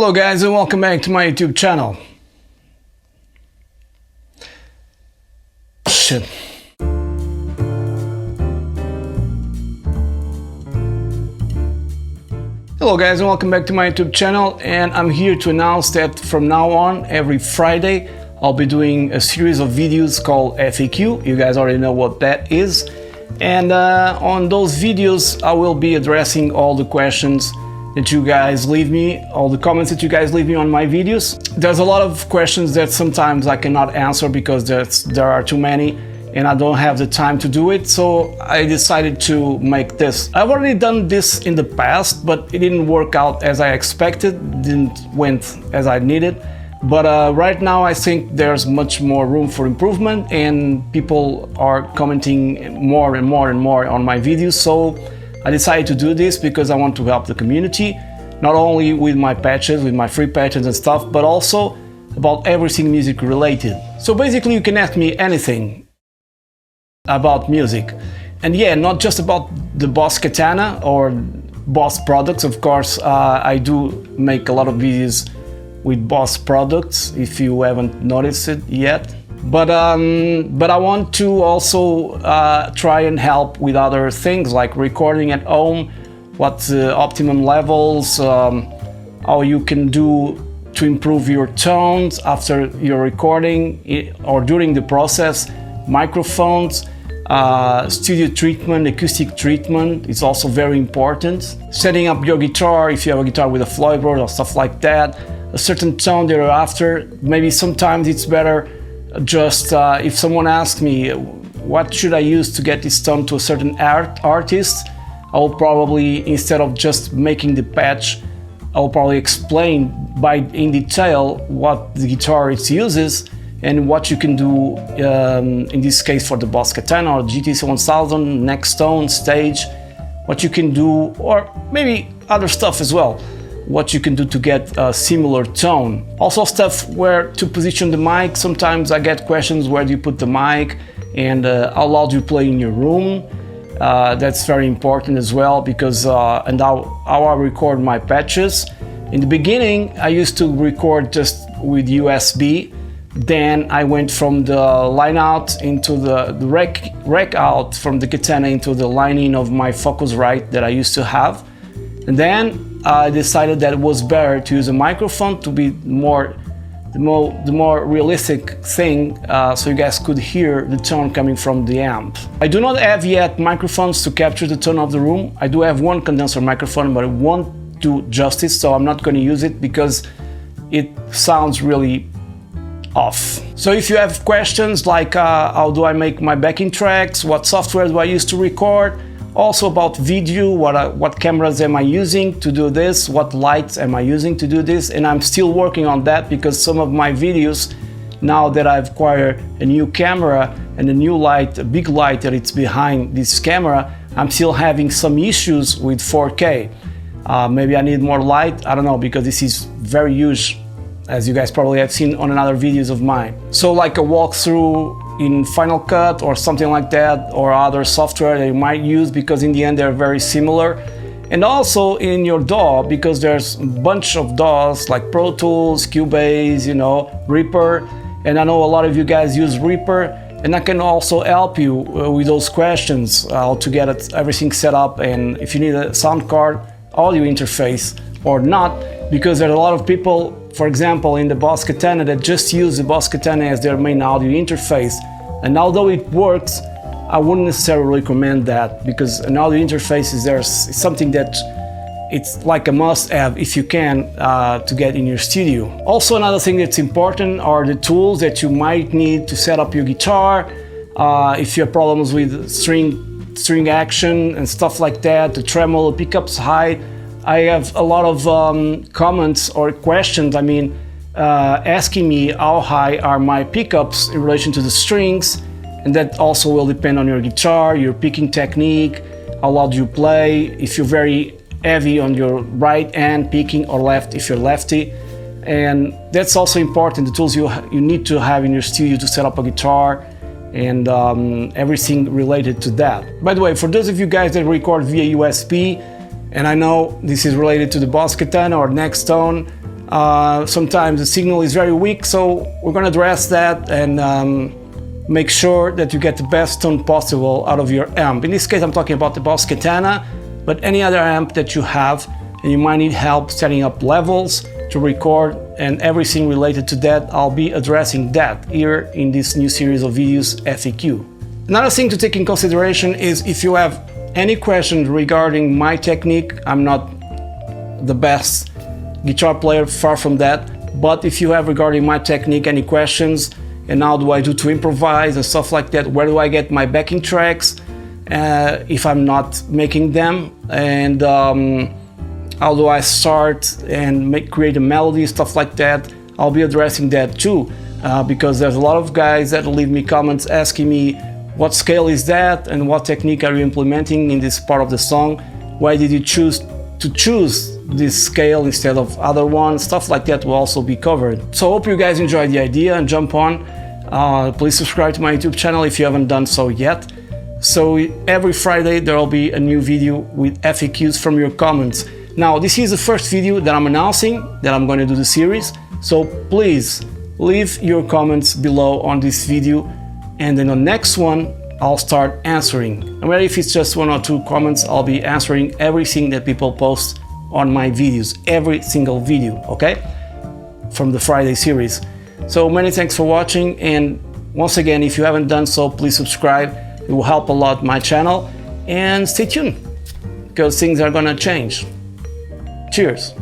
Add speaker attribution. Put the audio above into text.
Speaker 1: Hello guys and welcome back to my YouTube channel. Shit. Hello guys and welcome back to my YouTube channel, and I'm here to announce that from now on, every Friday, I'll be doing a series of videos called FAQ. You guys already know what that is. And on those videos, I will be addressing all the questions that you guys leave me, all the comments that you guys leave me on my videos. There's a lot of questions that sometimes I cannot answer because there are too many and I don't have the time to do it, so I decided to make this. I've already done this in the past, but it didn't work out as I expected, didn't went as I needed. But right now I think there's much more room for improvement and people are commenting more and more and more on my videos, so I decided to do this because I want to help the community, not only with my patches, with my free patches and stuff, but also about everything music related. So basically you can ask me anything about music. And yeah, not just about the Boss Katana or Boss products. Of course, I do make a lot of videos with Boss products, if you haven't noticed it yet. But I want to also try and help with other things like recording at home, what optimum levels, how you can do to improve your tones after your recording or during the process, microphones, studio treatment, acoustic treatment is also very important. Setting up your guitar, if you have a guitar with a floorboard or stuff like that, a certain tone that you're after. Maybe sometimes it's better just if someone asks me what should I use to get this tone to a certain artist, I'll probably, instead of just making the patch, I'll probably explain in detail what the guitarist uses and what you can do in this case for the Boss Katana or GT1000, Nextone, Stage, what you can do, or maybe other stuff as well, what you can do to get a similar tone. Also stuff where to position the mic. Sometimes I get questions, where do you put the mic and how loud you play in your room. That's very important as well, because and how I record my patches. In the beginning I used to record just with USB, then I went from the line out into the rec out from the Katana into the line in of my Focusrite that I used to have, and then I decided that it was better to use a microphone to be the more realistic thing, so you guys could hear the tone coming from the amp. I do not have yet microphones to capture the tone of the room. I do have one condenser microphone, but it won't do justice, so I'm not going to use it because it sounds really off. So if you have questions like how do I make my backing tracks, what software do I use to record, also about video, what cameras am I using to do this, what lights am I using to do this, and I'm still working on that because some of my videos, now that I've acquired a new camera and a new light, a big light that it's behind this camera, I'm still having some issues with 4K. Maybe I need more light, I don't know, because this is very huge, as you guys probably have seen on another videos of mine. So like a walkthrough in Final Cut or something like that, or other software that you might use, because in the end they're very similar. And also in your DAW, because there's a bunch of DAWs like Pro Tools, Cubase, you know, Reaper, and I know a lot of you guys use Reaper, and I can also help you with those questions, how to get everything set up, and if you need a sound card, audio interface or not, because there are a lot of people, for example, in the Boss Katana, that just use the Boss Katana as their main audio interface. And although it works, I wouldn't necessarily recommend that, because an audio interface is something that it's like a must-have if you can to get in your studio. Also, another thing that's important are the tools that you might need to set up your guitar. If you have problems with string action and stuff like that, the tremolo, pickups high. I have a lot of comments or questions, asking me how high are my pickups in relation to the strings, and that also will depend on your guitar, your picking technique, how loud you play, if you're very heavy on your right hand picking or left if you're lefty. And that's also important, the tools you need to have in your studio to set up a guitar and everything related to that. By the way, for those of you guys that record via USB, and I know this is related to the Boss Katana or Nextone, Sometimes the signal is very weak, so we're gonna address that and make sure that you get the best tone possible out of your amp. In this case, I'm talking about the Boss Katana, but any other amp that you have and you might need help setting up levels to record and everything related to that, I'll be addressing that here in this new series of videos, FAQ. Another thing to take in consideration is if you have any questions regarding my technique, I'm not the best guitar player, far from that, but if you have regarding my technique any questions, and how do I do to improvise and stuff like that, where do I get my backing tracks if I'm not making them, and how do I start and create a melody, stuff like that, I'll be addressing that too, because there's a lot of guys that leave me comments asking me what scale is that and what technique are you implementing in this part of the song, why did you choose this scale instead of other ones, stuff like that will also be covered. So I hope you guys enjoyed the idea and jump on. Please subscribe to my YouTube channel if you haven't done so yet. So every Friday there will be a new video with FAQs from your comments. Now this is the first video that I'm announcing that I'm going to do the series, so please leave your comments below on this video, and then the next one I'll start answering. And whether if it's just 1 or 2 comments, I'll be answering everything that people post on my videos, every single video, okay? From the Friday series. So many thanks for watching, and once again, if you haven't done so, please subscribe. It will help a lot my channel, and stay tuned because things are gonna change. Cheers.